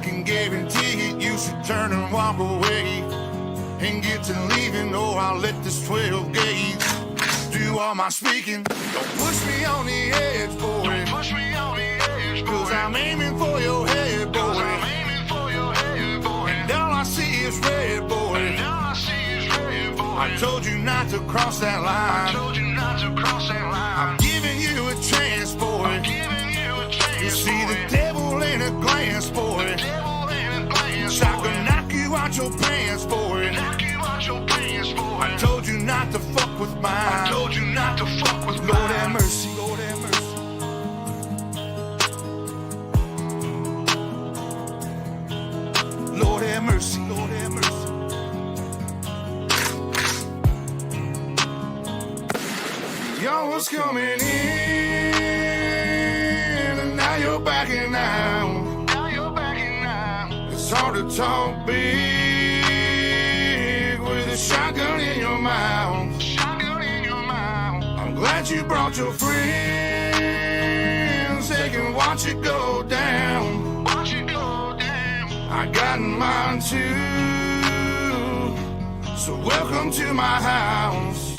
can guarantee it, you should turn and walk away and get to leaving, or I'll let this 12 gauge do all my speaking. Don't push me on the edge, boy. Don't push me on the edge, boy. Cause I'm aiming for your head, boy. Cause I'm aiming for your head, boy. And all I see is red, boy. And all I see is red, boy. I told you not to cross that line. I told you not to cross that line. I'm giving you a chance, boy. I'm giving you a chance, you see boy. The devil in a glance, boy. The devil in a glance, I can knock you out your pants, boy. Knock you out your pants, boy. I told you not to fuck with mine. I told you not to fuck with mine. Lord have mercy, Lord have mercy. Lord have mercy, Lord have mercy. Y'all was coming in, and now you're backing out. Now you're backing out. It's hard to talk big with a shotgun in your mouth. Shotgun in your mouth. I'm glad you brought your friends. They can watch it go down. Watch it go down. I got mine too. So welcome to my house.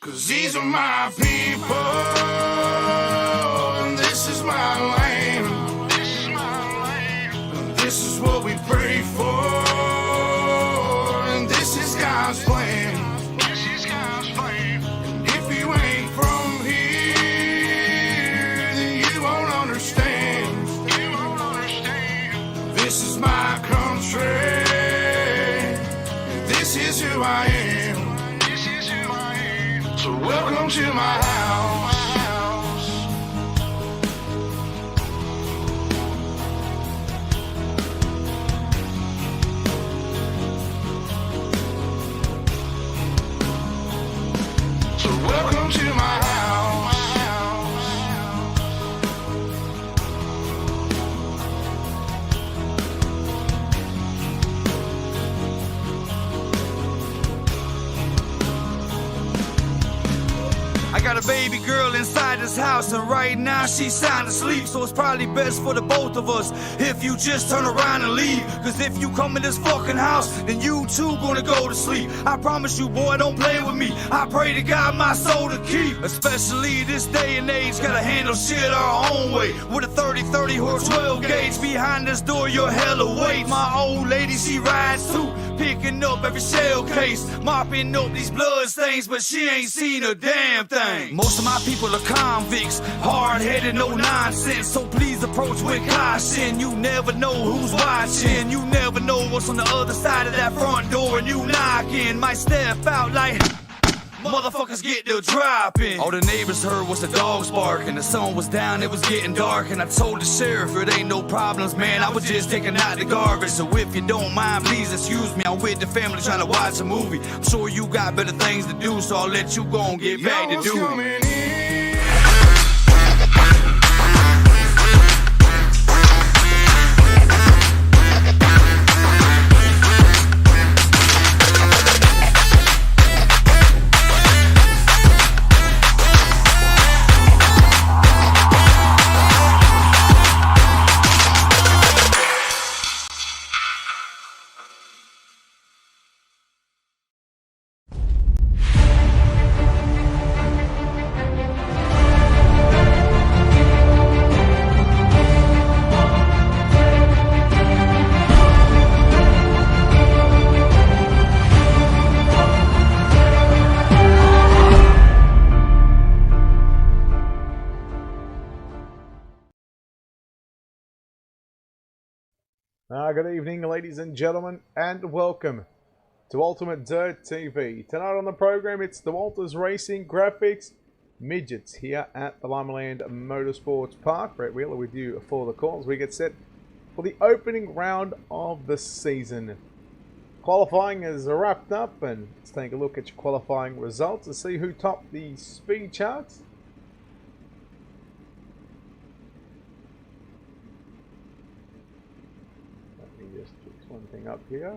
Cause these are my people, and this is my land. This is my land. And this is what we pray for, and this is God's plan. This is God's plan. And if you ain't from here, then you won't understand. You won't understand. This is my country, and this is who I am. So welcome to my house. So welcome to my house. I got a baby girl inside this house, and right now she's sound asleep. So it's probably best for the both of us if you just turn around and leave. Cause if you come in this fucking house, then you too gonna go to sleep. I promise you, boy, don't play with me. I pray to God my soul to keep. Especially this day and age, gotta handle shit our own way. With a 30-30 or 12 gauge behind this door, you're hella wait. My old lady, she rides too, picking up every shell case, mopping up these blood stains, but she ain't seen a damn thing. Most of my people are convicts, hard-headed, no nonsense. So please approach with caution. You never know who's watching. You never know what's on the other side of that front door. And you knocking, might step out like motherfuckers get to dropping. All the neighbors heard was the dogs barking. The sun was down, it was getting dark. And I told the sheriff it ain't no problems, man. I was just taking out the garbage. So if you don't mind, please excuse me. I'm with the family trying to watch a movie. I'm sure you got better things to do, so I'll let you go and get back to do it. Good evening, ladies and gentlemen, and welcome to UltimateDirtTV. Tonight on the program, it's the Walters Racing Graphics Midgets here at the Limaland Motorsports Park. Brett Wheeler with you for the call as we get set for the opening round of the season. Qualifying is wrapped up, and let's take a look at your qualifying results to see who topped the speed charts. Just fix one thing up here.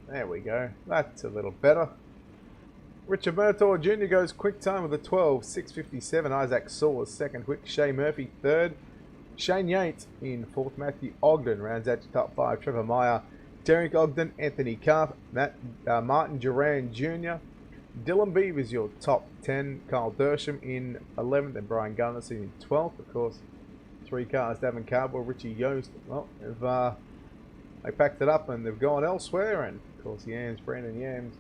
There we go. That's a little better. Richard Murtaugh Jr. goes quick time with a 12.657. Isaac Saws second quick. Shay Murphy third. Shane Yates in fourth. Matthew Ogden rounds out to top 5. Trevor Meyer, Derek Ogden, Anthony Karp, Martin Duran Jr. Dylan Beavers your top 10. Kyle Dersham in 11th and Brian Gunness in 12th. Of course, 3 cars. Davin Cardwell, Richie Yost. Well, they packed it up and they've gone elsewhere. And of course, Brandon Yams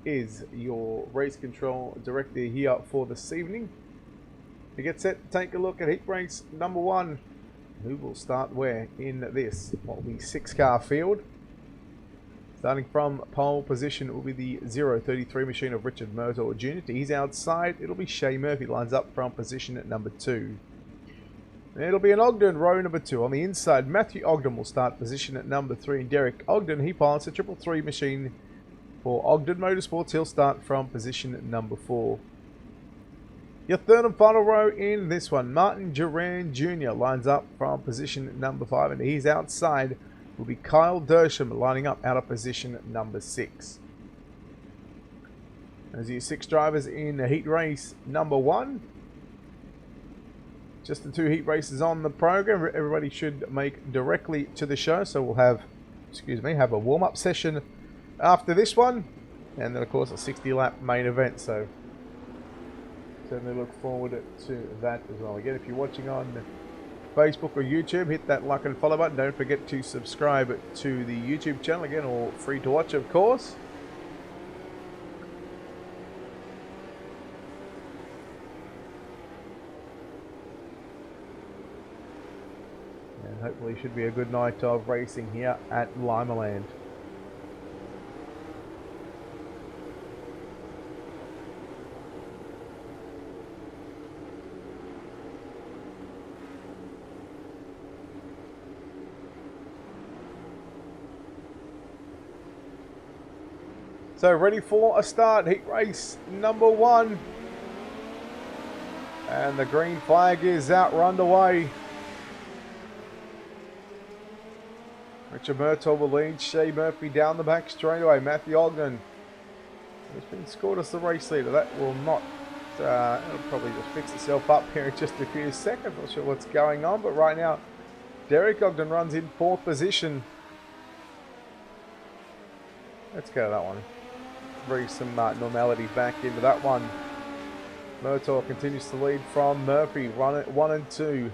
is your race control director here for this evening. To get set to take a look at heat race number 1. Who will start where in this? What will be 6-car field? Starting from pole position will be the 033 machine of Richard Murtaugh Jr. To his outside, it'll be Shay Murphy, lines up from position at number 2. And it'll be an Ogden, row number 2. On the inside, Matthew Ogden will start position at number 3. And Derek Ogden, he pilots a 333 machine for Ogden Motorsports. He'll start from position at number 4. Your third and final row in this one, Martin Duran Jr. lines up from position at number 5. And his outside will be Kyle Dersham, lining up out of position at number 6. As your 6 drivers in heat race number 1. Just the 2 heat races on the program. Everybody should make directly to the show. So we'll have, have a warm-up session after this one. And then, of course, a 60-lap main event. So certainly look forward to that as well. Again, if you're watching on Facebook or YouTube, hit that like and follow button. Don't forget to subscribe to the YouTube channel. Again, all free to watch, of course. And hopefully should be a good night of racing here at Limaland. So ready for a start, heat race number 1. And the green flag is out, we're underway. Richard Murtaugh will lead, Shay Murphy down the back straight away. Matthew Ogden has been scored as the race leader. That will not, it'll probably just fix itself up here in just a few seconds. Not sure what's going on, but right now, Derek Ogden runs in 4th position. Let's go to that one. Bring some normality back into that one. Murtaugh continues to lead from Murphy, 1 and 2.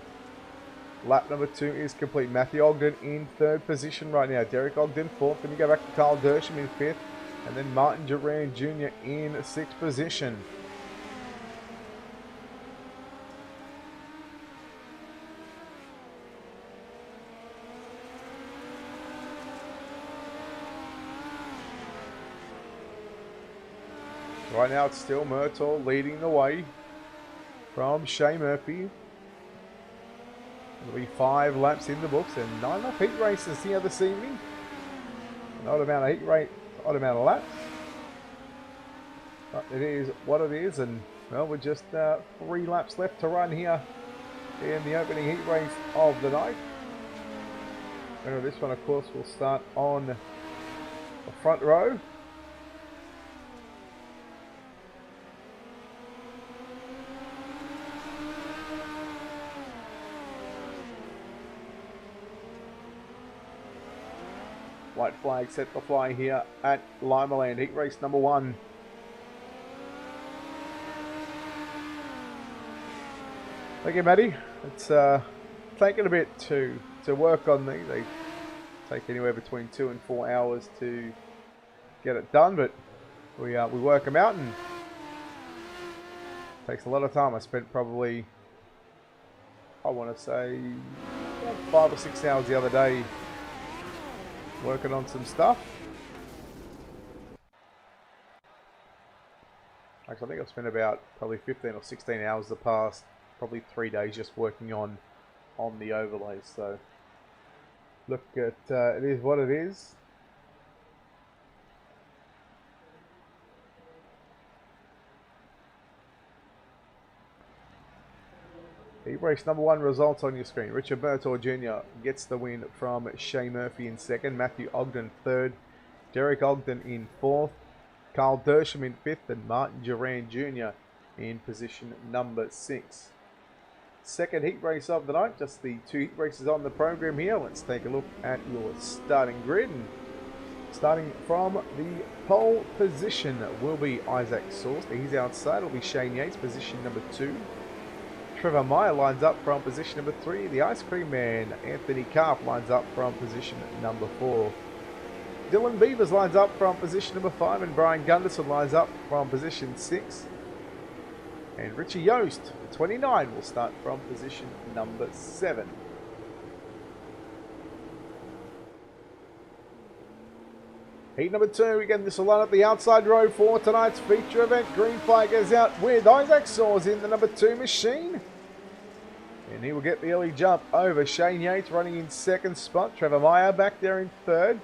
Lap number 2 is complete. Matthew Ogden in 3rd position right now. Derek Ogden 4th. Then you go back to Kyle Dersham in 5th. And then Martin Duran Jr. in 6th position. Right now it's still Murtaugh leading the way from Shay Murphy. It'll be 5 laps in the books and not enough heat races here this evening. Not amount of heat rate, odd amount of laps. But it is what it is, and well, we're just 3 laps left to run here in the opening heat race of the night. And this one, of course, will start on the front row. White flag set to fly here at Limaland, heat race number 1. Thank you, Matty. It's taken a bit to work on these. They take anywhere between 2 and 4 hours to get it done, but we work them out, and it takes a lot of time. I spent probably, I want to say, 5 or 6 hours the other day working on some stuff. Actually, I think I've spent about probably 15 or 16 hours the past probably 3 days just working on the overlays. So look at it is what it is. Heat race number 1 results on your screen. Richard Murtaugh Jr. gets the win from Shay Murphy in 2nd. Matthew Ogden 3rd. Derek Ogden in 4th. Carl Dersham in 5th, and Martin Duran Jr. in position number 6. Second heat race of the night, just the 2 heat races on the program here. Let's take a look at your starting grid. And starting from the pole position will be Isaac Sauce. He's outside. It'll be Shane Yates, position number 2. Trevor Meyer lines up from position number 3. The Ice Cream Man, Anthony Karp, lines up from position number 4. Dylan Beavers lines up from position number 5, and Brian Gunderson lines up from position 6. And Richie Yost, 29, will start from position number 7. Heat number 2, again this will line up the outside row for tonight's feature event. Green flag goes out with Isaac Saws in the number 2 machine. And he will get the early jump over Shane Yates running in 2nd spot. Trevor Meyer back there in 3rd.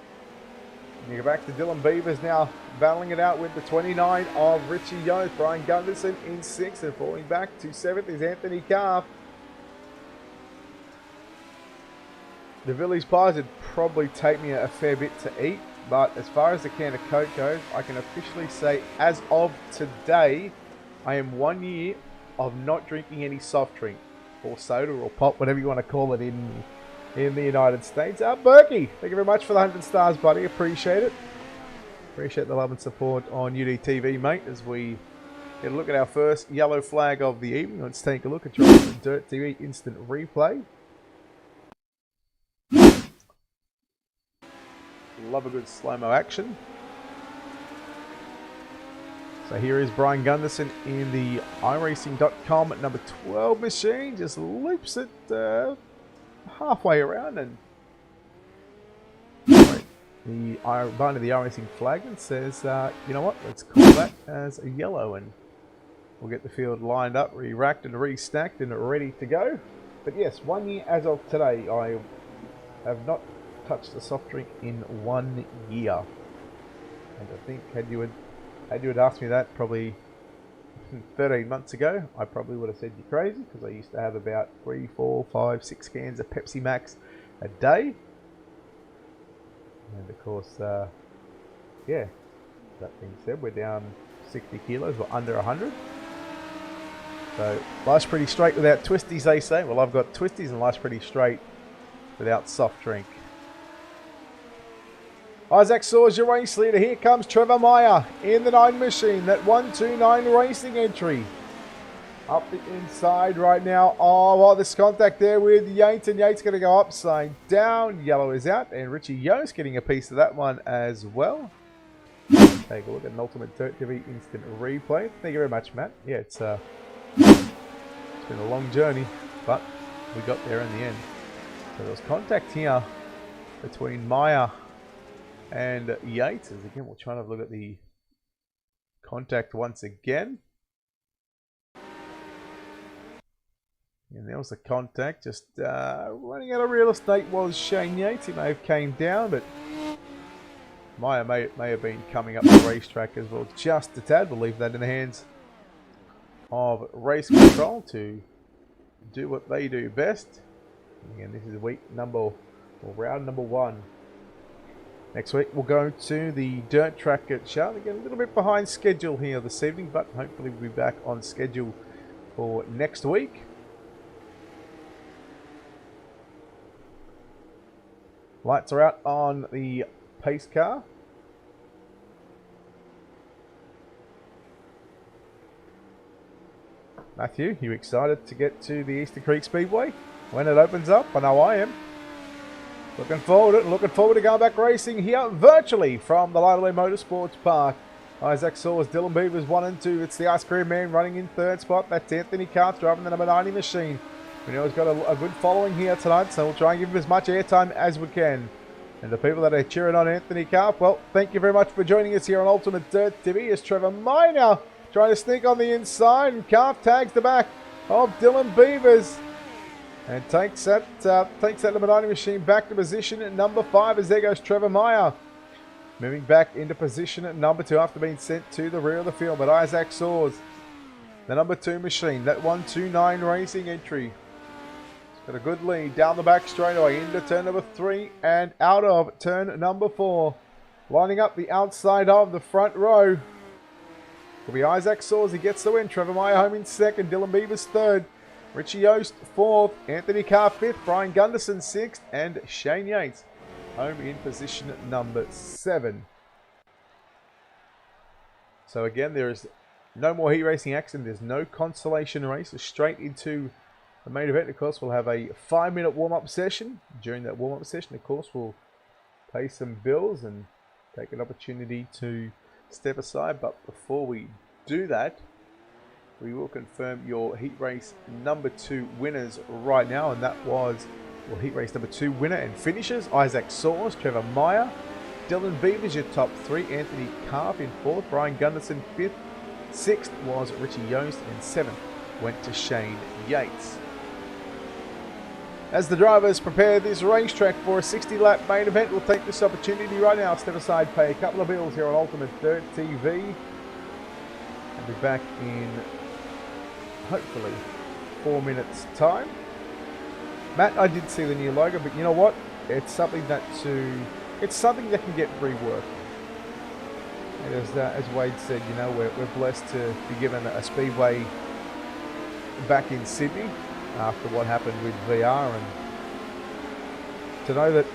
And you go back to Dylan Beavers now battling it out with the 29 of Richie Yost. Brian Gunderson in 6th, and falling back to 7th is Anthony Karp. The Village Pies would probably take me a fair bit to eat, but as far as the can of Coke goes, I can officially say as of today, I am 1 year of not drinking any soft drink or soda or pop, whatever you want to call it in the United States. Berkey, thank you very much for the 100 stars, buddy. Appreciate it. Appreciate the love and support on UDTV, mate, as we get a look at our first yellow flag of the evening. Let's take a look at your Dirt TV instant replay. Love a good slow-mo action. So here is Brian Gunderson in the iRacing.com at number 12 machine. Just loops it halfway around and the behind the iRacing flag and says, you know what, let's call that as a yellow, and we'll get the field lined up, re-racked and restacked and ready to go. But yes, 1 year as of today, I have not touched a soft drink in 1 year. And I think had you had asked me that probably 13 months ago, I probably would have said you're crazy, because I used to have about 3, 4, 5, 6 cans of Pepsi Max a day. And of course, yeah, that being said, we're down 60 kilos, we're under 100. So life's pretty straight without twisties, they say. Well, I've got twisties, and life's pretty straight without soft drink. Isaac Saws, your race leader. Here comes Trevor Meyer in the 9 machine. That 129 racing entry. Up the inside right now. Oh, well, this contact there with Yates, and Yates going to go upside down. Yellow is out, and Richie Yost getting a piece of that one as well. Take a look at an UltimateDirtTV instant replay. Thank you very much, Matt. Yeah, it's been a long journey, but we got there in the end. So there was contact here between Meyer and Yates. As again, we'll try to look at the contact once again. And there was the contact. Just running out of real estate was Shane Yates. He may have came down, but Meyer may have been coming up the racetrack as well, just a tad. We'll leave that in the hands of race control to do what they do best. Again, this is week number, or round number 1. Next week we'll go to the dirt track at Charlotte. Again, a little bit behind schedule here this evening, but hopefully we'll be back on schedule for next week. Lights are out on the pace car. Matthew, you excited to get to the Eastern Creek Speedway when it opens up? I know I am. Looking forward to going back racing here virtually from the Limaland Motorsports Park. Isaac Saws, Dylan Beavers 1 and 2. It's the Ice Cream Man running in 3rd spot. That's Anthony Karp driving the number 90 machine. We know he's got a good following here tonight, so we'll try and give him as much airtime as we can. And the people that are cheering on Anthony Karp, well, thank you very much for joining us here on Ultimate Dirt TV. As Trevor Meyer now trying to sneak on the inside, and Karp tags the back of Dylan Beavers and takes that number 90 machine back to position at number 5 as there goes Trevor Meyer. Moving back into position at number 2 after being sent to the rear of the field. But Isaac Saws, the number 2 machine, that 129 racing entry. Got a good lead down the back straightaway into turn number 3 and out of turn number 4. Lining up the outside of the front row It'll be Isaac Saws. He gets the win. Trevor Meyer home in second. Dylan Beavers third. Richie Yost fourth. Anthony Carr fifth. Brian Gunderson sixth. And Shane Yates home in position number 7. So again, there is no more heat racing action. There's no consolation race. Straight into the main event. Of course, we'll have a 5-minute warm-up session. During that warm-up session, of course, we'll pay some bills and take an opportunity to step aside. But before we do that, we will confirm your heat race number 2 winners right now. And that was your heat race number 2 winner and finishers: Isaac Saws, Trevor Meyer, Dylan Beavers, your top 3, Anthony Carp in 4th, Brian Gunderson 5th, 6th was Richie Yost, and 7th went to Shane Yates. As the drivers prepare this racetrack for a 60-lap main event, we'll take this opportunity right now, step aside, pay a couple of bills here on UltimateDirtTV. I'll be back in, hopefully, 4 minutes' time. Matt, I did see the new logo, but you know what? It's something that can get reworked. And as Wade said, you know, we're blessed to be given a speedway back in Sydney after what happened with VR, and to know that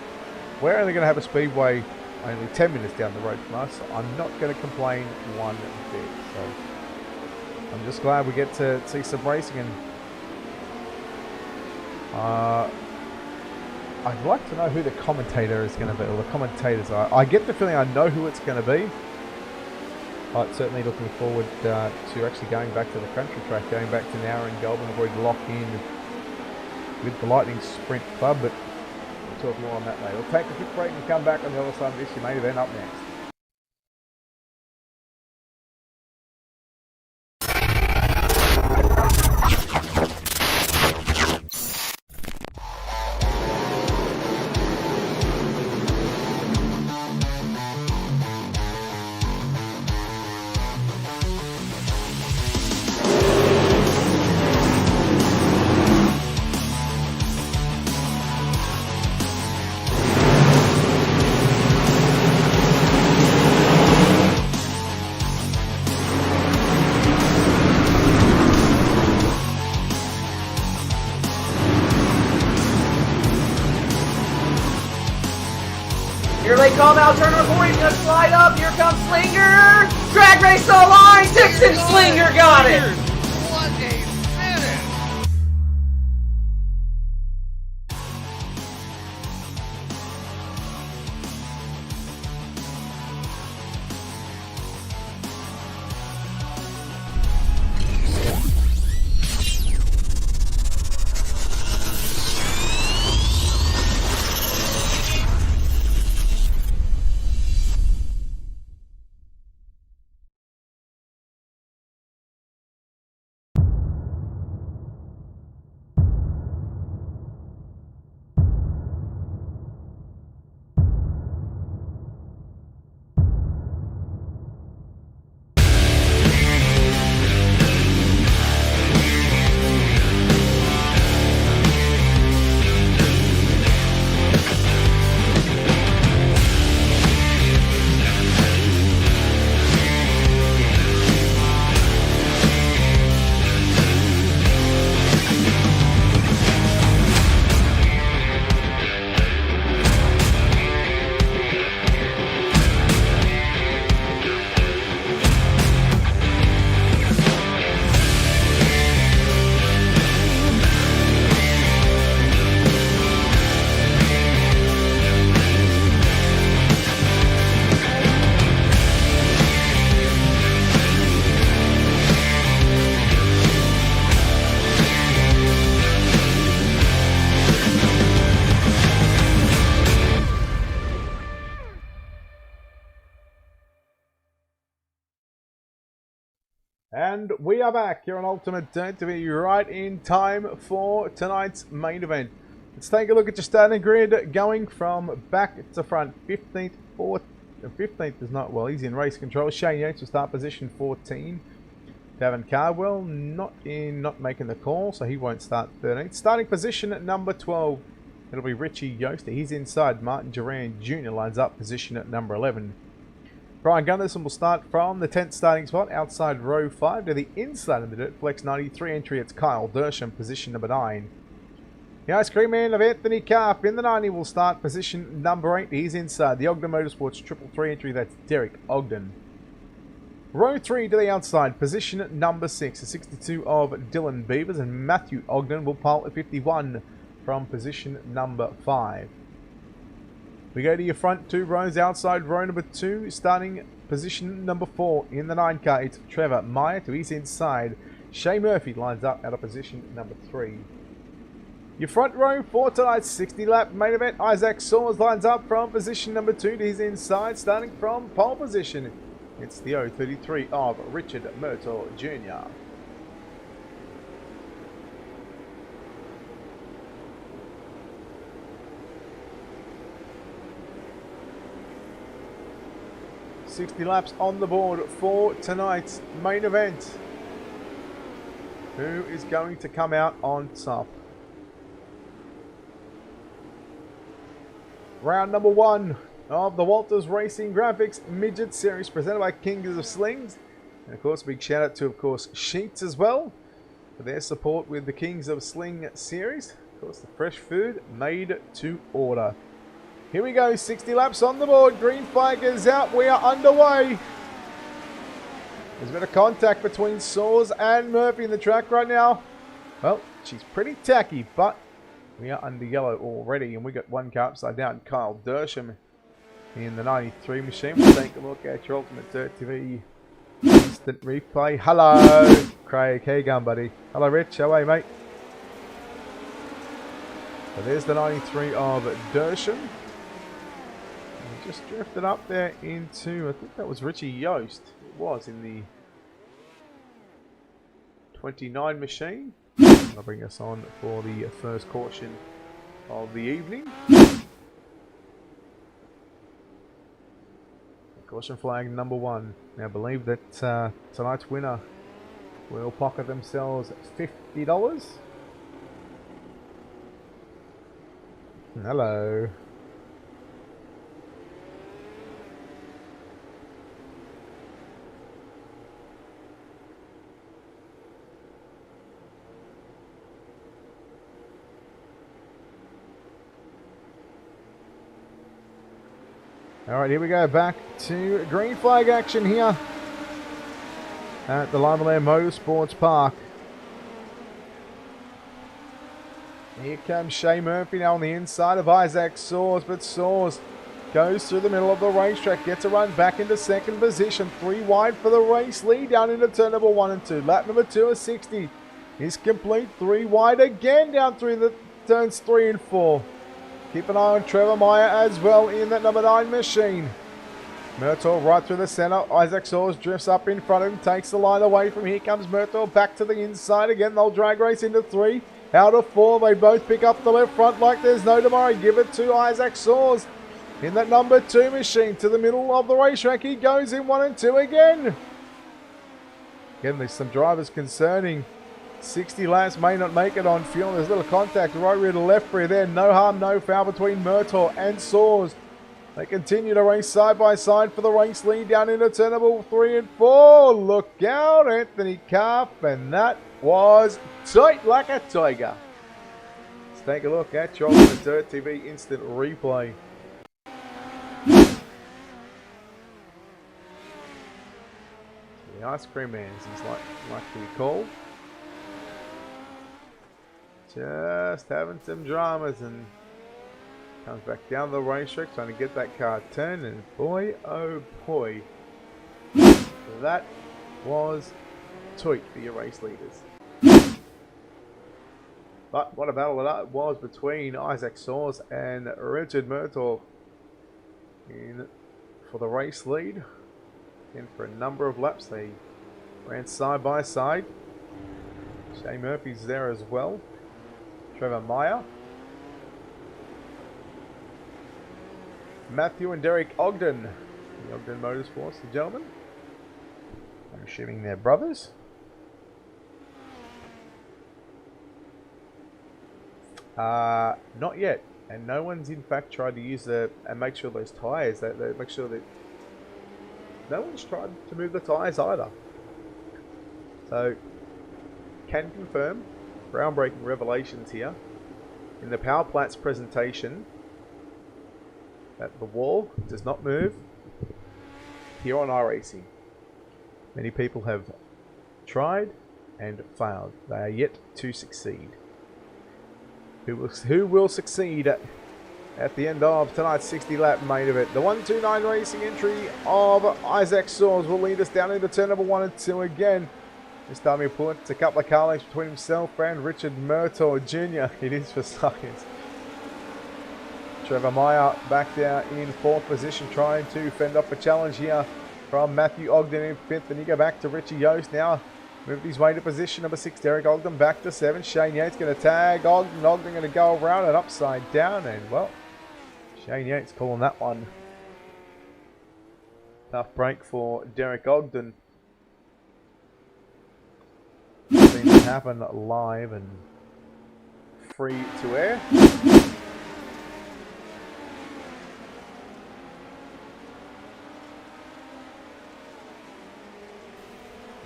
we're only going to have a speedway only 10 minutes down the road from us, I'm not going to complain one bit. So I'm just glad we get to see some racing, and I'd like to know who the commentator is going to be, or the commentators are. I get the feeling I know who it's going to be. But certainly looking forward to actually going back to the country track, going back to Nowra and Goulburn. I've already locked in with the Lightning Sprint Club, but we'll talk more on that later. We'll take a quick break and come back on the other side of this. Your main event up next. Here they come out, turner point, gonna slide up, here comes Slinger! Drag race the line, Dixon Slinger got it! What a finish! And we are back here on UltimateDirtTV, right in time for tonight's main event. Let's take a look at your starting grid, going from back to front. 15th, 4th, 15th is not, well, he's in race control. Shane Yates will start position 14. Davin Cardwell not making the call, so he won't start 13th. Starting position at number 12, it'll be Richie Yost. He's inside. Martin Duran Jr. lines up position at number 11. Brian Gunnarsson will start from the 10th starting spot outside row 5 to the inside of the dirt. Flex 93 entry, it's Kyle Dersham, position number 9. The Ice Cream Man of Anthony Karp in the 90 will start position number 8. He's inside. The Ogden Motorsports 333 entry, that's Derek Ogden. Row 3 to the outside, position number 6. The 62 of Dylan Beavers and Matthew Ogden will pole at 51 from position number 5. We go to your front 2 rows outside row number 2, starting position number 4 in the 9 car. It's Trevor Meyer to his inside. Shay Murphy lines up out of position number 3. Your front row for tonight's 60 lap main event. Isaac Soares lines up from position number 2 to his inside, starting from pole position. It's the 033 of Richard Murtaugh Jr. $60 laps on the board for tonight's main event. Who is going to come out on top? Round number 1 of the Walters Racing Graphics Midget Series presented by Kings of Slings. And of course, a big shout out to, of course, Sheets as well for their support with the Kings of Sling series. Of course, the fresh food made to order. Here we go, 60 laps on the board. Green flag is out. We are underway. There's a bit of contact between Soares and Murphy in the track right now. Well, she's pretty tacky, but we are under yellow already. And we got one car upside down. Kyle Dersham in the 93 machine. We'll take a look at your UltimateDirtTV instant replay. Hello, Craig. How you going, buddy? Hello, Rich. How are you, mate? So there's the 93 of Dersham. Just drifted up there into, I think that was Richie Yost. It was in the 29 machine. I'll bring us on for the first caution of the evening. Caution flag number 1. Now I believe that tonight's winner will pocket themselves $50. Hello. Alright, here we go. Back to green flag action here at the Limaland Motorsports Park. Here comes Shay Murphy now on the inside of Isaac Soares, but Soares goes through the middle of the racetrack, gets a run back into second position. 3 wide for the race lead down into turn number 1 and 2. Lap number 2 of 60 is complete. 3 wide again down through the turns 3 and 4. Keep an eye on Trevor Meyer as well in that number 9 machine. Murtaugh right through the center. Isaac Soares drifts up in front of him, takes the line away from here. Comes Murtaugh back to the inside again. They'll drag race into 3. Out of 4, they both pick up the left front like there's no tomorrow. Give it to Isaac Soares in that number 2 machine to the middle of the racetrack. He goes in 1 and 2 again. Again, there's some drivers concerning. 60 laps may not make it on fuel. There's a little contact right rear to left rear there. No harm, no foul between Murtaugh and Soares. They continue to race side by side for the race lead down into turn number 3 and 4. Look out, Anthony Karp, and that was tight like a tiger. Let's take a look at your UltimateDirtTV instant replay. The Ice Cream Man, as he's like to be called. Just having some dramas and comes back down the racetrack trying to get that car turned, and boy oh boy, that was tight for your race leaders. But what a battle that was between Isaac Soares and Richard Murtaugh for the race lead. And for a number of laps they ran side by side. Shay Murphy's there as well. Trevor Meyer, Matthew and Derek Ogden, the Ogden Motorsports, the gentlemen. I'm assuming they're brothers. Not yet, and no one's in fact tried to use and make sure those tyres, they make sure that no one's tried to move the tyres either. So, can confirm groundbreaking revelations here in the Power Plats presentation that the wall does not move here on iRacing. Many people have tried and failed. They are yet to succeed. Who will succeed at the end of tonight's 60-lap main event? The 129 Racing entry of Isaac Soares will lead us down into turn number 1 and 2 again. This time he puts a couple of car lengths between himself and Richard Murtaugh Jr. It is for seconds. Trevor Meyer back there in 4th position, trying to fend off a challenge here from Matthew Ogden in 5th. And you go back to Richie Yost now. Moved his way to position number 6. Derek Ogden back to 7. Shane Yates going to tag Ogden. Ogden going to go around and upside down. And, well, Shane Yates calling that one. Tough break for Derek Ogden. Seen it happen live and free to air.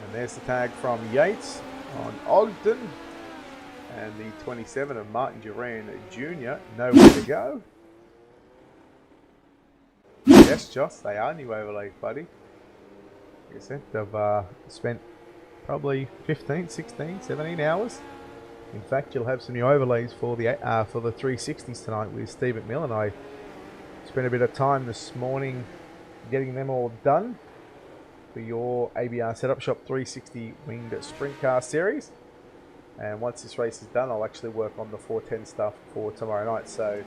And there's the tag from Yates on Ogden. And the 27 of Martin Duran Jr. Nowhere to go. Yes, Josh, they are new overlays, buddy. Like I said, they've spent probably 15, 16, 17 hours. In fact, you'll have some new overlays for the 360s tonight with Steve McMillan. I spent a bit of time this morning getting them all done for your ABR Setup Shop 360 Winged Sprint Car Series. And once this race is done, I'll actually work on the 410 stuff for tomorrow night. So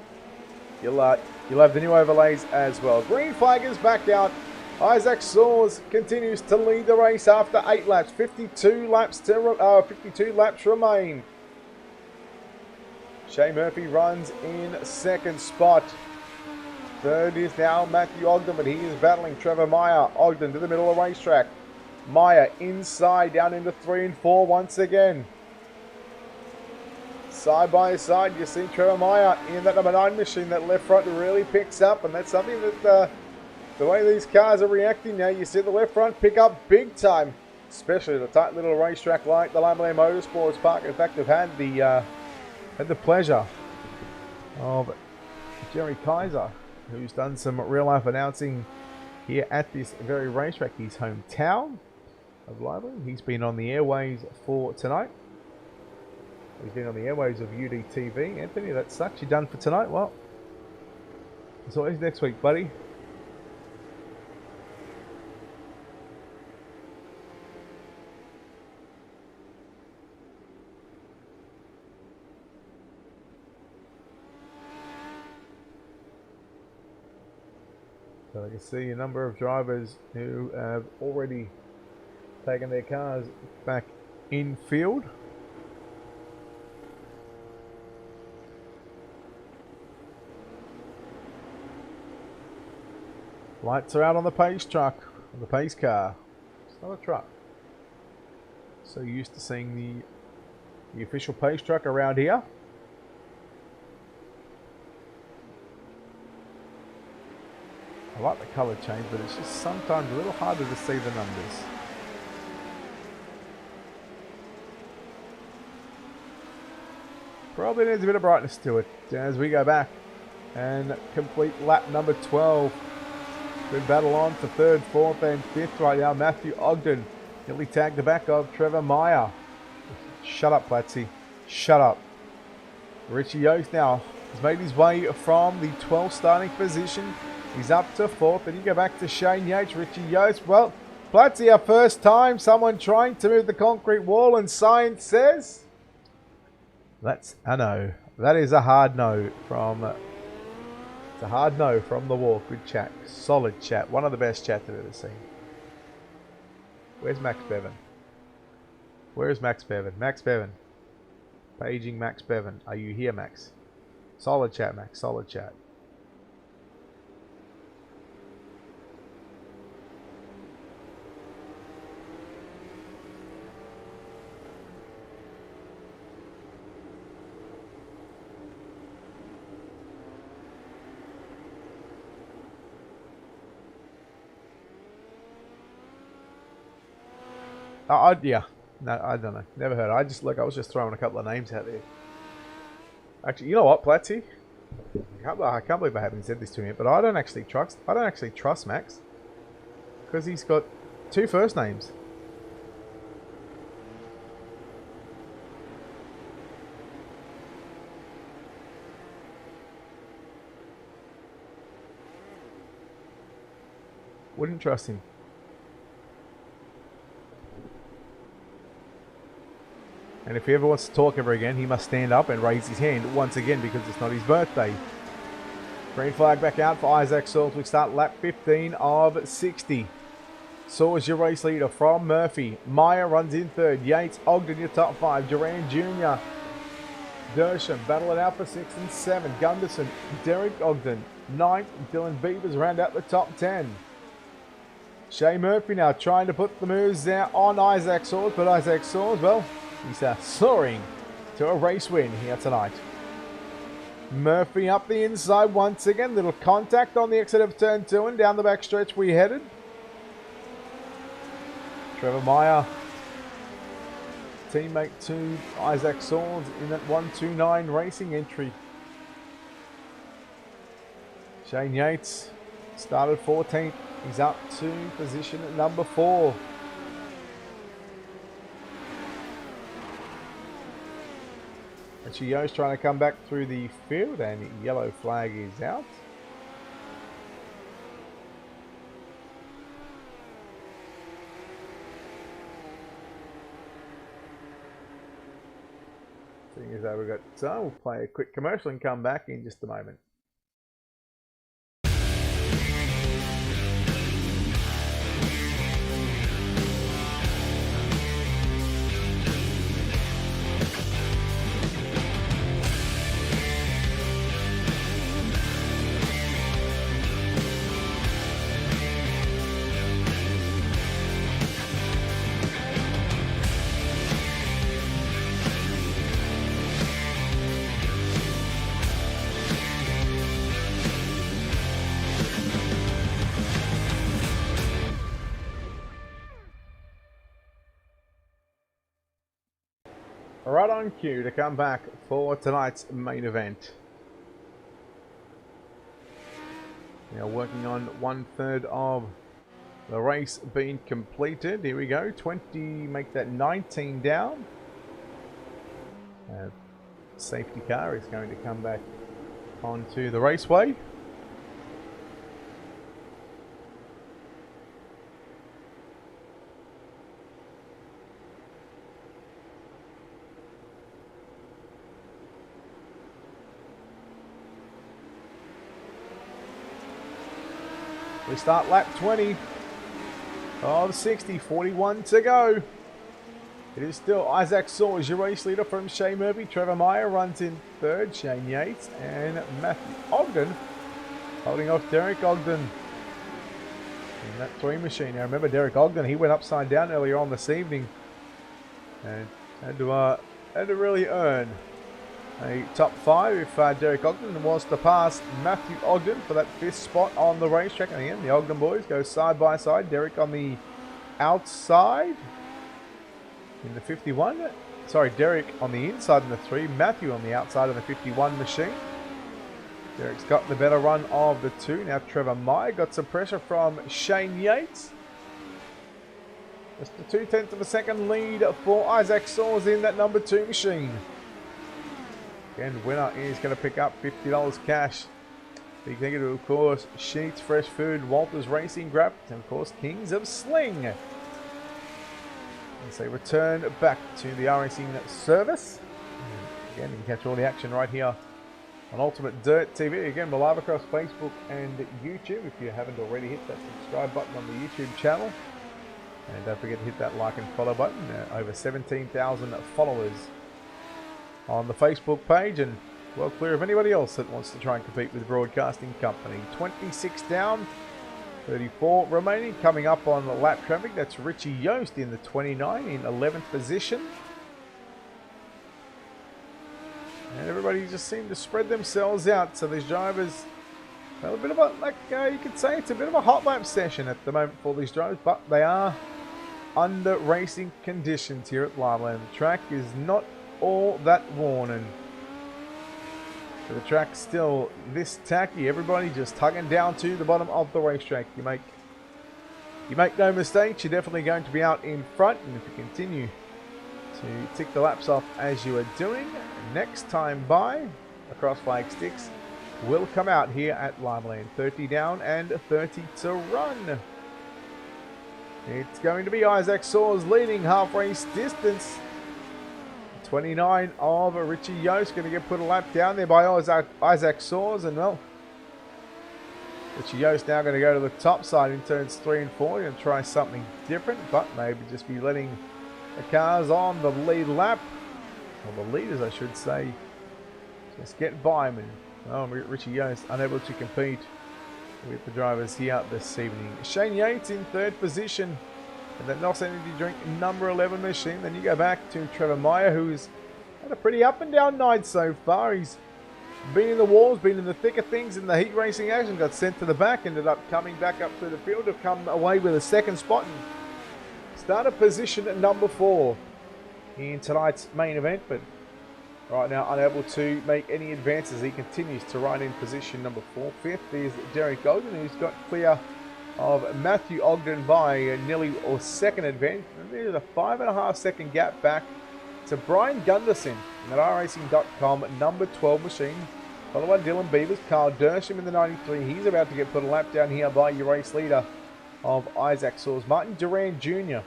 you'll have the new overlays as well. Green flag is back out. Isaac Soares continues to lead the race after 8 laps. 52 laps remain. Shea Murphy runs in 2nd spot. 3rd is now Matthew Ogden, but he is battling Trevor Meyer. Ogden to the middle of the racetrack. Meyer inside, down into 3 and 4 once again. Side by side, you see Trevor Meyer in that number 9 machine. That left front really picks up, and that's something that the way these cars are reacting now, you see the left front pick up big time, especially at a tight little racetrack like the Limaland Motorsports Park. In fact, I've had the pleasure of Jerry Kaiser, who's done some real life announcing here at this very racetrack, his hometown of Limaland. He's been on the airways for tonight. He's been on the airways of UDTV. Anthony, that sucks. You done for tonight? Well, it's always next week, buddy. So you can see a number of drivers who have already taken their cars back in field. Lights are out on the pace truck, on the pace car. It's not a truck. So used to seeing the official pace truck around here. I like the colour change, but it's just sometimes a little harder to see the numbers. Probably needs a bit of brightness to it as we go back and complete lap number 12. We battle on for 3rd, 4th and 5th right now. Matthew Ogden nearly tagged the back of Trevor Meyer. Shut up, Platsy. Shut up. Richie Yost now has made his way from the 12th starting position. He's up to 4th, and you go back to Shane Yates. Richie Yost, well, Platsy, our first time someone trying to move the concrete wall, and science says that's a no. That is a hard no from... It's a hard no from the wall. Good chat. Solid chat. One of the best chats I've ever seen. Where's Max Bevan? Where's Max Bevan? Max Bevan. Paging Max Bevan. Are you here, Max? Solid chat, Max. Solid chat. Yeah. No, I don't know. Never heard. I was just throwing a couple of names out there. Actually, you know what, Platty? I can't believe I haven't said this to him, but I don't actually trust Max because he's got 2 first names. Wouldn't trust him. And if he ever wants to talk ever again, he must stand up and raise his hand once again because it's not his birthday. Green flag back out for Isaac Sauls. We start lap 15 of 60. Sauls your race leader from Murphy. Meyer runs in third. Yates, Ogden your top 5. Duran Jr. Dersham battle it out for 6 and 7. Gunderson, Derek Ogden 9th. Dylan Beavers round out the top 10. Shay Murphy now trying to put the moves out on Isaac Sauls, but Isaac Sauls, well, he's soaring to a race win here tonight. Murphy up the inside once again. Little contact on the exit of turn 2 and down the back stretch we headed. Trevor Meyer, teammate to Isaac Sauls in that 129 racing entry. Shane Yates started 14th. He's up to position at number 4. And Chio's trying to come back through the field, and the yellow flag is out. Seeing as though we've got time, we'll play a quick commercial and come back in just a moment. Right on cue to come back for tonight's main event. Now working on 1/3 of the race being completed. Here we go. 20, make that 19 down. Safety car is going to come back onto the raceway. We start lap 20 of 60, 41 to go. It is still Isaac Sauls, your race leader from Shay Murphy. Trevor Meyer runs in third. Shane Yates and Matthew Ogden holding off Derek Ogden in that 3 machine. Now remember Derek Ogden, he went upside down earlier on this evening and had to really earn a top 5 if Derek Ogden was to pass Matthew Ogden for that 5th spot on the racetrack. And again, the Ogden boys go side by side. Derek on the outside in the 51. Sorry, Derek on the inside in the 3. Matthew on the outside of the 51 machine. Derek's got the better run of the 2. Now Trevor Meyer got some pressure from Shane Yates. Just a 2/10 of a second lead for Isaac Sauls in that number 2 machine. And winner is going to pick up $50 cash. Big thank you to, of course, Sheets Fresh Food, Walters Racing Grab, and of course, Kings of Sling. As they return back to the iRacing service. And again, you can catch all the action right here on Ultimate Dirt TV. Again, we're live across Facebook and YouTube. If you haven't already, hit that subscribe button on the YouTube channel. And don't forget to hit that like and follow button. Over 17,000 followers on the Facebook page, and well clear of anybody else that wants to try and compete with the broadcasting company. 26 down, 34 remaining. Coming up on the lap traffic, that's Richie Yost in the 29 in 11th position. And everybody just seemed to spread themselves out, so these drivers, well, a bit of a, you could say it's a bit of a hot lap session at the moment for these drivers, but they are under racing conditions here at Limaland. The track is not all that worn, and the track's still this tacky. Everybody just tugging down to the bottom of the racetrack. You make no mistakes, you're definitely going to be out in front, and if you continue to tick the laps off as you are doing, next time by, across flag sticks will come out here at Limaland. 30 down and 30 to run. It's going to be Isaac Soars leading half race distance. 29 of Richie Yost going to get put a lap down there by Isaac Soars, and well, Richie Yost now going to go to the top side in turns 3 and 4 and try something different, but maybe just be letting the cars on the lead lap, or the leaders I should say, just get by him. And oh, Richie Yost unable to compete with the drivers here this evening. Shane Yates in 3rd position and that NOS Energy Drink number 11 machine. Then you go back to Trevor Meyer, who's had a pretty up and down night so far. He's been in the walls, been in the thick of things in the heat racing action, got sent to the back, ended up coming back up through the field to come away with a 2nd spot and started position at number 4 in tonight's main event, but right now unable to make any advances. He continues to ride in position number 4. 5th is Derek Ogden, who's got clear of Matthew Ogden by nearly a 2nd advantage. And there's a 5.5 second gap back to Brian Gunderson at iRacing.com number 12 machine. Followed by Dylan Beavers, Carl Dersham in the 93. He's about to get put a lap down here by your race leader of Isaac Soars. Martin Duran Jr.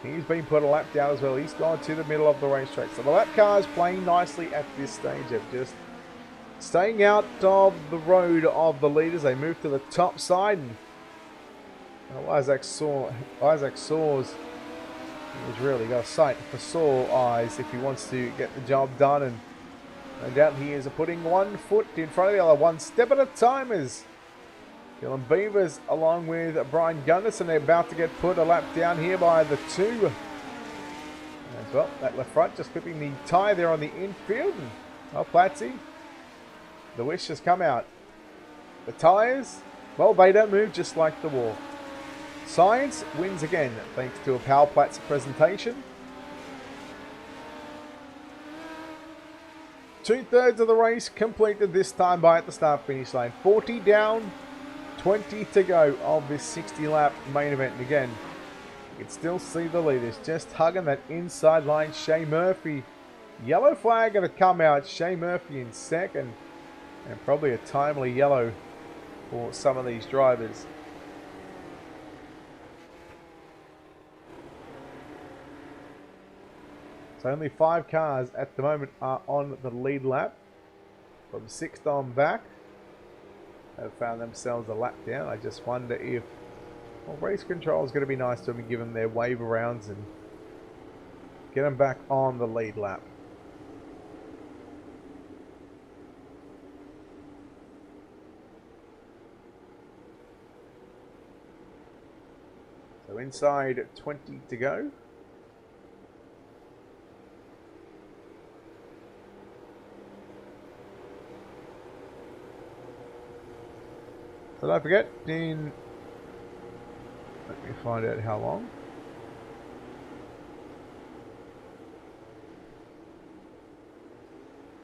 He's been put a lap down as well. He's gone to the middle of the racetrack. So the lap cars playing nicely at this stage. They're just staying out of the road of the leaders. They move to the top side. And Isaac Soars has really got a sight for sore eyes if he wants to get the job done. And no doubt he is putting one foot in front of the other, one step at a time, as Dylan Beavers along with Brian Gunderson, they're about to get put a lap down here by the 2. As well, that left front just clipping the tyre there on the infield. And, well, Platsy, the wish has come out. The tyres, well, they don't move just like the wall. Science wins again thanks to a Power Platz presentation. 2/3 of the race completed this time by at the start finish line. 40 down, 20 to go of this 60 lap main event. And again, you can still see the leaders just hugging that inside line. Shea Murphy, yellow flag going to come out. Shea Murphy in 2nd, and probably a timely yellow for some of these drivers. So only 5 cars at the moment are on the lead lap. From 6th on back, have found themselves a lap down. I just wonder if, well, race control is going to be nice to them and give them their wave arounds and get them back on the lead lap. So inside 20 to go. So don't forget, let me find out how long.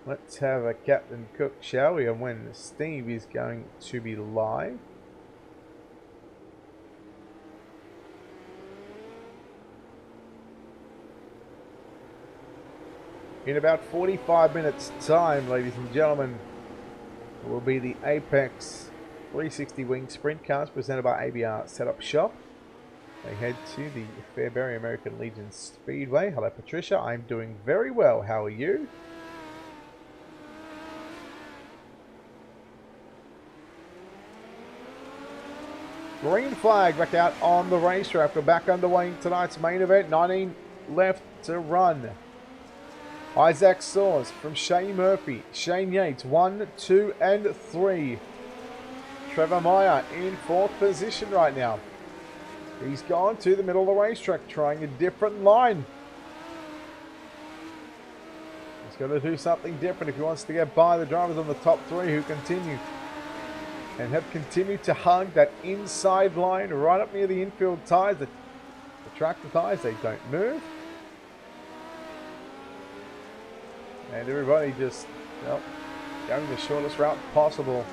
Let's have a Captain Cook, shall we? And when Steve is going to be live. In about 45 minutes time, ladies and gentlemen, will be the Apex 360 Wing Sprint Cars presented by ABR Setup Shop. They head to the Fairbury American Legion Speedway. Hello Patricia, I'm doing very well. How are you? Green flag back out on the racetrack. We're back underway in tonight's main event. 19 left to run. Isaac Soars from Shane Murphy. Shane Yates, 1, 2, and 3. Trevor Meyer in 4th position right now. He's gone to the middle of the racetrack, trying a different line. He's got to do something different if he wants to get by the drivers on the top 3 who continue and have continued to hug that inside line right up near the infield tyres. The tractor tyres, they don't move. And everybody just, well, going the shortest route possible.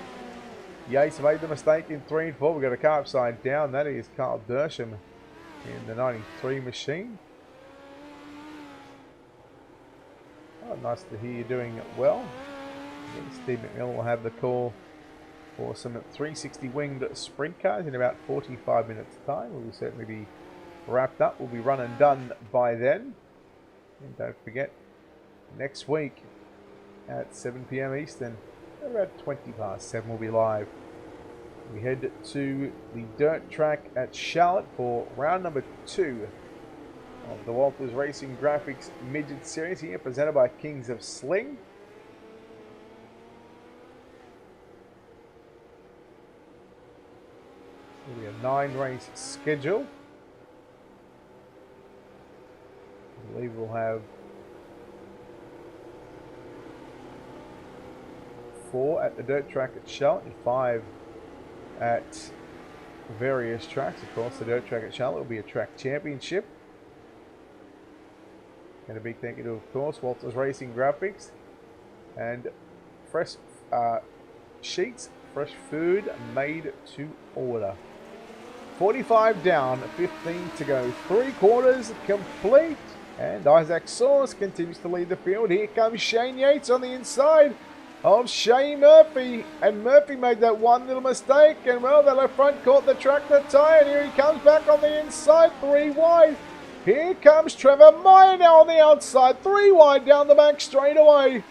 Yates made the mistake in 3 and 4. We've got a car upside down. That is Carl Dersham in the 93 machine. Oh, nice to hear you doing well. Steve McMillan will have the call for some 360 winged sprint cars in about 45 minutes time. We'll certainly be wrapped up. We'll be run and done by then. And don't forget, next week at 7 PM Eastern, about 20 past 7 we'll be live. We head to the dirt track at Charlotte for round number 2 of the Walters Racing Graphics Midget Series here, presented by Kings of Sling. It'll be a 9-race schedule. I believe we'll have 4 at the dirt track at Charlotte and 5 at various tracks. Of course, the dirt track at Charlotte will be a track championship. And a big thank you to, of course, Walters Racing Graphics and fresh sheets, fresh food made to order. 45 down, 15 to go, 3 quarters complete, and Isaac Source continues to lead the field. Here comes Shane Yates on the inside of Shane Murphy, and Murphy made that one little mistake, and well, the left front caught the tractor tyre, and here he comes back on the inside, 3 wide. Here comes Trevor Meyer now on the outside, 3 wide down the back straight away.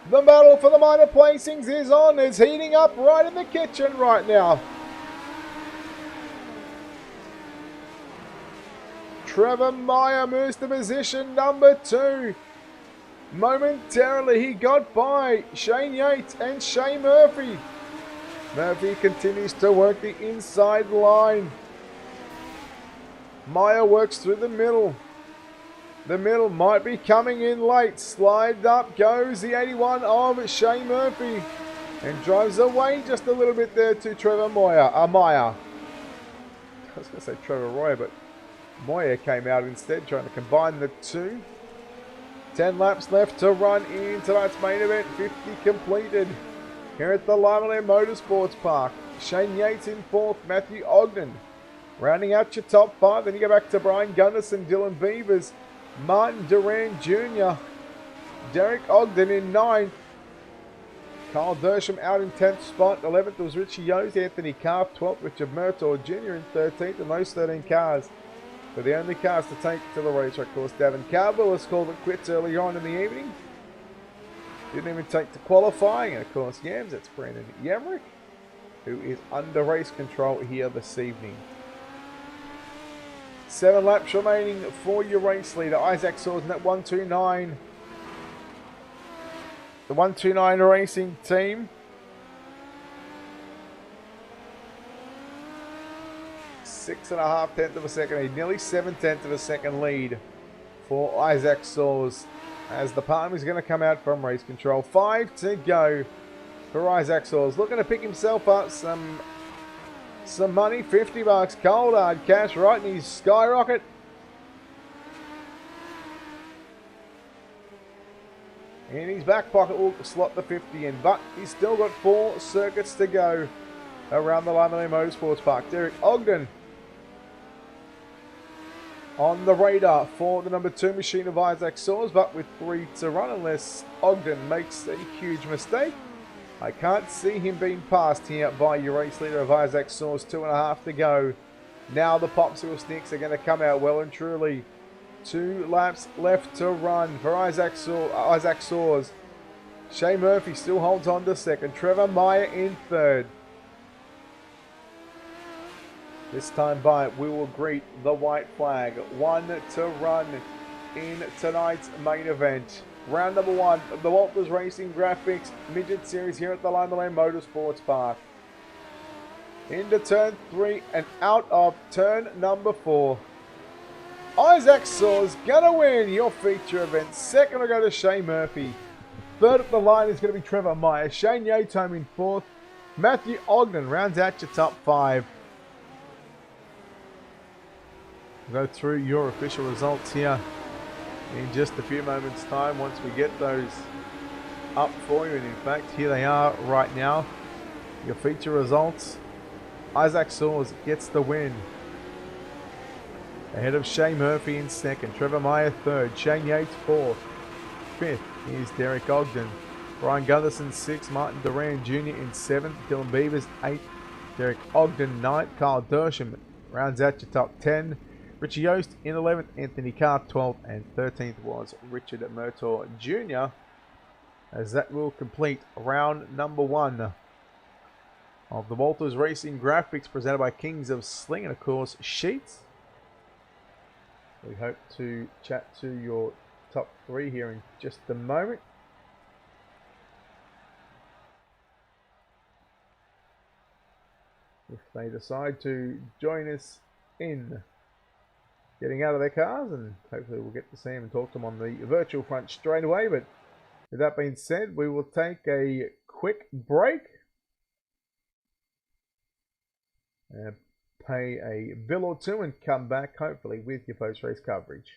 The battle for the minor placings is on. It's heating up right in the kitchen right now. Trevor Meyer moves to position number 2. Momentarily he got by Shane Yates and Shane Murphy. Murphy continues to work the inside line. Meyer works through the middle. The middle might be coming in late. Slide up goes the 81 of Shane Murphy. And drives away just a little bit there to Trevor Meyer. I was going to say Trevor Roy, but Moyer came out instead, trying to combine the 2. 10 laps left to run in tonight's main event. 50 completed here at the Limaland Motorsports Park. Shane Yates in 4th, Matthew Ogden rounding out your top 5. Then you go back to Brian Gunderson, Dylan Beavers, Martin Duran Jr., Derek Ogden in 9th. Carl Dersham out in 10th spot. 11th was Richie Yost, Anthony Carp. 12th, Richard Murtaugh Jr. in 13th. And those 13 cars were the only cars to take to the racetrack course. Davin Caldwell was called it quits early on in the evening. Didn't even take to qualifying. And of course, Yams, that's Brandon Yamrick, who is under race control here this evening. 7 laps remaining for your race leader, Isaac Swords, at 129. The 129 Racing team. 6.5 tenths of a second lead, nearly 7 tenths of a second lead for Isaac Soars, as the palm is going to come out from race control. 5 to go for Isaac Soars, looking to pick himself up some money. $50 cold hard cash right in his skyrocket. In his back pocket will slot the 50 in, but he's still got 4 circuits to go around the Limaland Motorsports Park. Derek Ogden on the radar for the number 2 machine of Isaac Soars, but with 3 to run, unless Ogden makes a huge mistake. I can't see him being passed here by your race leader of Isaac Soars. 2.5 to go. Now the popsicle sticks are going to come out well and truly. 2 laps left to run for Isaac Soars. Shane Murphy still holds on to 2nd. Trevor Meyer in 3rd. This time by we will greet the white flag. 1 to run in tonight's main event. Round number 1 of the Walters Racing Graphics Midget Series here at the Limaland Motorsports Park. Into turn 3 and out of turn number 4. Isaac Soars gonna win your feature event. 2nd will go to Shane Murphy. 3rd at the line is going to be Trevor Meyer. Shane Yates home in 4th. Matthew Ogden rounds out your top 5. We'll go through your official results here in just a few moments' time once we get those up for you. And in fact, here they are right now. Your feature results. Isaac Soares gets the win, ahead of Shay Murphy in second, Trevor Meyer third, Shane Yates fourth, fifth is Derek Ogden, Brian Gunderson sixth, Martin Duran Jr. in seventh, Dylan Beavers eighth, Derek Ogden ninth, Kyle Dersham rounds out your top 10, Richie Yost in 11th, Anthony Carr 12th, and 13th was Richard Murtaugh Jr. As that will complete round number 1 of the Walters Racing Graphics presented by Kings of Sling and of course Sheets. We hope to chat to your top 3 here in just a moment. If they decide to join us in getting out of their cars, and hopefully we'll get to see them and talk to them on the virtual front straight away. But with that being said, we will take a quick break, pay a bill or two, and come back hopefully with your post-race coverage.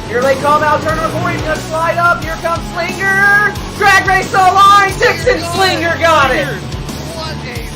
Here they come, out turner 4, he's gonna slide up, here comes Slinger! Drag race to the line, Dixon Slinger got it! What a finish!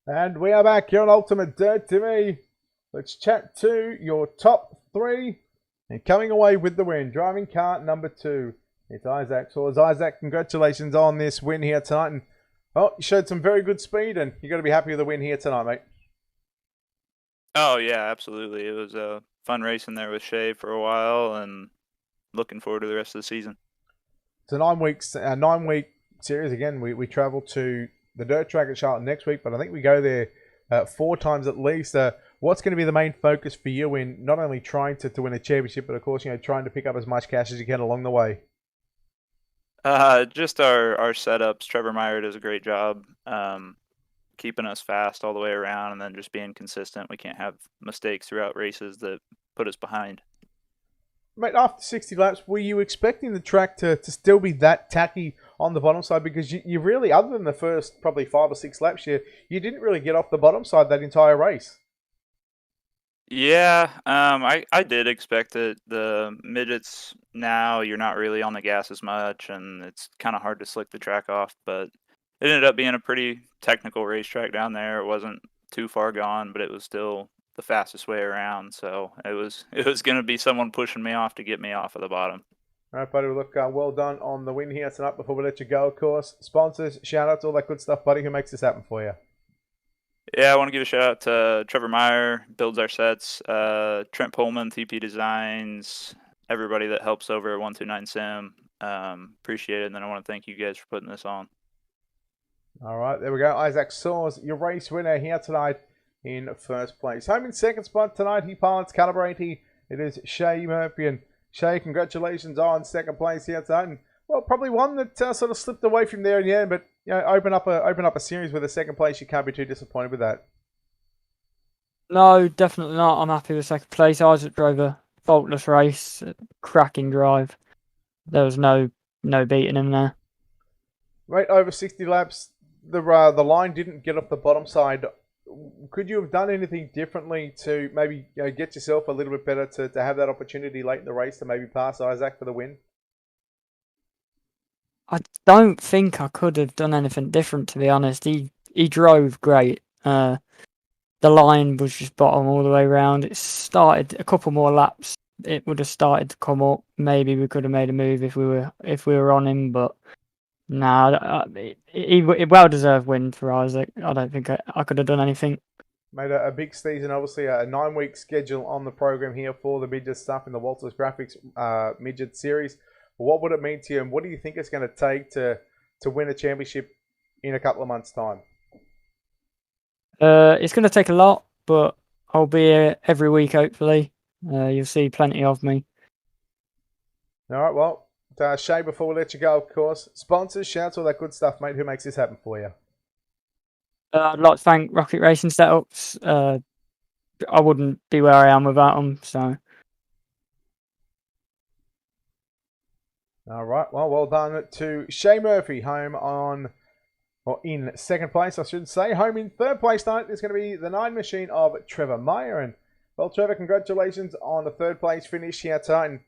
And we are back here on UltimateDirtTV. Let's chat to your top 3. And coming away with the win, driving car number 2, it's Isaac Soares. Isaac, congratulations on this win here tonight. And well, you showed some very good speed, and you've got to be happy with the win here tonight, mate. Oh yeah, absolutely. It was a fun racing there with Shay for a while, and looking forward to the rest of the season. It's a 9-week series. Again, we travel to the dirt track at Charlotte next week, but I think we go there 4 times at least. What's going to be the main focus for you in not only trying to win a championship, but of course, trying to pick up as much cash as you can along the way? Just our setups. Trevor Meyer does a great job keeping us fast all the way around, and then just being consistent. We can't have mistakes throughout races that put us behind. Mate, after 60 laps, were you expecting the track to still be that tacky on the bottom side? Because you really, other than the first probably 5 or 6 laps, you didn't really get off the bottom side that entire race. Yeah, I did expect it. The midgets, now you're not really on the gas as much, and it's kind of hard to slick the track off, but it ended up being a pretty technical racetrack down there. It wasn't too far gone, but it was still the fastest way around, so it was going to be someone pushing me off to get me off of the bottom. All right, buddy. Look, well done on the win here tonight. Before we let you go, of course, sponsors, shout-outs, all that good stuff, buddy. Who makes this happen for you? Yeah, I want to give a shout-out to Trevor Meyer, builds our sets, Trent Pullman, TP Designs, everybody that helps over at 129 Sim. Appreciate it, and then I want to thank you guys for putting this on. All right, there we go. Isaac Soares, your race winner here tonight in first place. Home in second spot tonight, he pilots Calibrate. It is Shay Murphy. And Shay, congratulations on second place here tonight. And, well, probably one that sort of slipped away from there in the end, but open up a series with a second place. You can't be too disappointed with that. No, definitely not. I'm happy with second place. Isaac drove a faultless race, a cracking drive. There was no beating him there. Right, over 60 laps, the line didn't get off the bottom side. Could you have done anything differently to maybe get yourself a little bit better to have that opportunity late in the race to maybe pass Isaac for the win? I don't think I could have done anything different, to be honest. He drove great. The line was just bottom all the way around. It started a couple more laps. It would have started to come up. Maybe we could have made a move if we were on him, but nah, he well deserved win for Isaac. I don't think I could have done anything. Made a big season, obviously a 9-week schedule on the program here for the midget stuff in the Walters Graphics midget series. What would it mean to you, and what do you think it's going to take to win a championship in a couple of months' time? It's going to take a lot, but I'll be here every week, hopefully. You'll see plenty of me. All right, well, Shay, before we let you go, of course, sponsors, shouts, all that good stuff, mate. Who makes this happen for you? I'd like to thank Rocket Racing Setups. I wouldn't be where I am without them, so. All right, well done to Shay Murphy, home on... or in second place, I should say. Home in third place tonight is going to be the 9 machine of Trevor Meyer. And, well, Trevor, congratulations on the third place finish here tonight. And,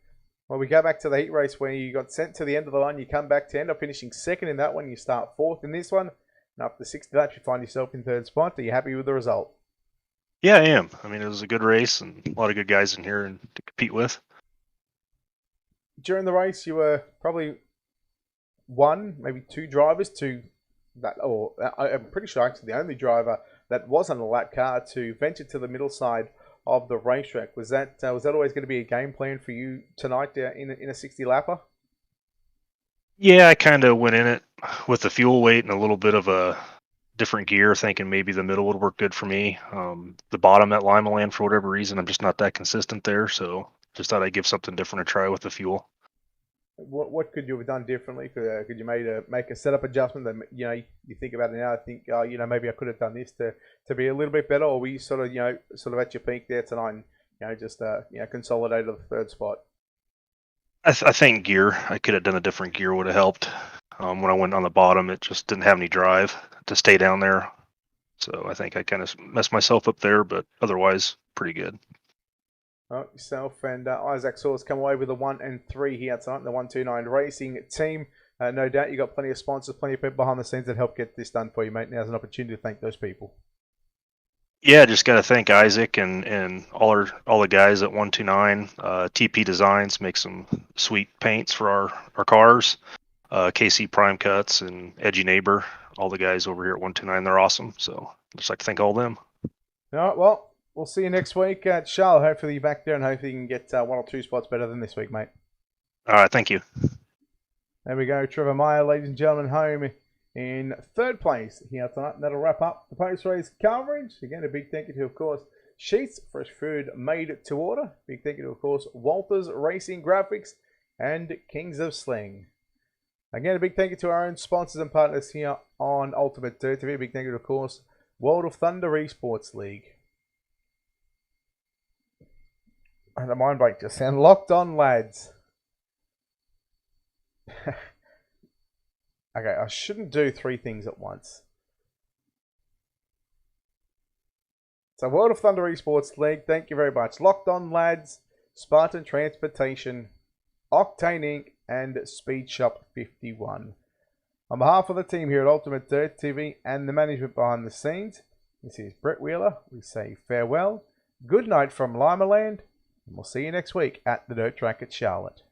well, we go back to the heat race where you got sent to the end of the line. You come back to end up finishing second in that one. You start fourth in this one. And after 60 laps, you find yourself in third spot. Are you happy with the result? Yeah, I am. I mean, it was a good race and a lot of good guys in here to compete with. During the race, you were probably one, maybe two drivers to... I'm pretty sure actually the only driver that wasn't a lap car to venture to the middle side of the racetrack. Was that always going to be a game plan for you tonight in a 60 lapper? Yeah, I kind of went in it with the fuel weight and a little bit of a different gear, thinking maybe the middle would work good for me. The bottom at Limaland, for whatever reason, I'm just not that consistent there, so just thought I'd give something different a try with the fuel. What could you have done differently? Could you make a setup adjustment that you think about it now? I think maybe I could have done this to be a little bit better, or were you sort of at your peak there tonight? And, just consolidated the third spot. I think gear. I could have done a different gear would have helped. When I went on the bottom, it just didn't have any drive to stay down there, so I think I kind of messed myself up there. But otherwise, pretty good. Well, yourself and Isaac Saws come away with a 1 and 3 here tonight, the 129 Racing team. No doubt you got plenty of sponsors, plenty of people behind the scenes that help get this done for you, mate. Now's an opportunity to thank those people. Yeah, just got to thank Isaac and all the guys at 129. TP Designs makes some sweet paints for our cars. KC Prime Cuts and Edgy Neighbor, all the guys over here at 129, they're awesome. So just like to thank all them. All right, well. We'll see you next week at Charlotte. Hopefully you're back there and hopefully you can get 1 or 2 spots better than this week, mate. All right, thank you. There we go. Trevor Meyer, ladies and gentlemen, home in third place here tonight. And that'll wrap up the post-race coverage. Again, a big thank you to, of course, Sheets, fresh food made to order. Big thank you to, of course, Walters Racing Graphics and Kings of Sling. Again, a big thank you to our own sponsors and partners here on UltimateDirtTV. Big thank you to, of course, World of Thunder Esports League. And a mind break just sound locked on, lads. Okay, I shouldn't do 3 things at once. So, World of Thunder Esports League, thank you very much. Locked on, lads, Spartan Transportation, Octane Inc., and Speed Shop 51. On behalf of the team here at UltimateDirtTV and the management behind the scenes, this is Brett Wheeler. We say farewell. Good night from Limaland. And we'll see you next week at the Dirt Track at Charlotte.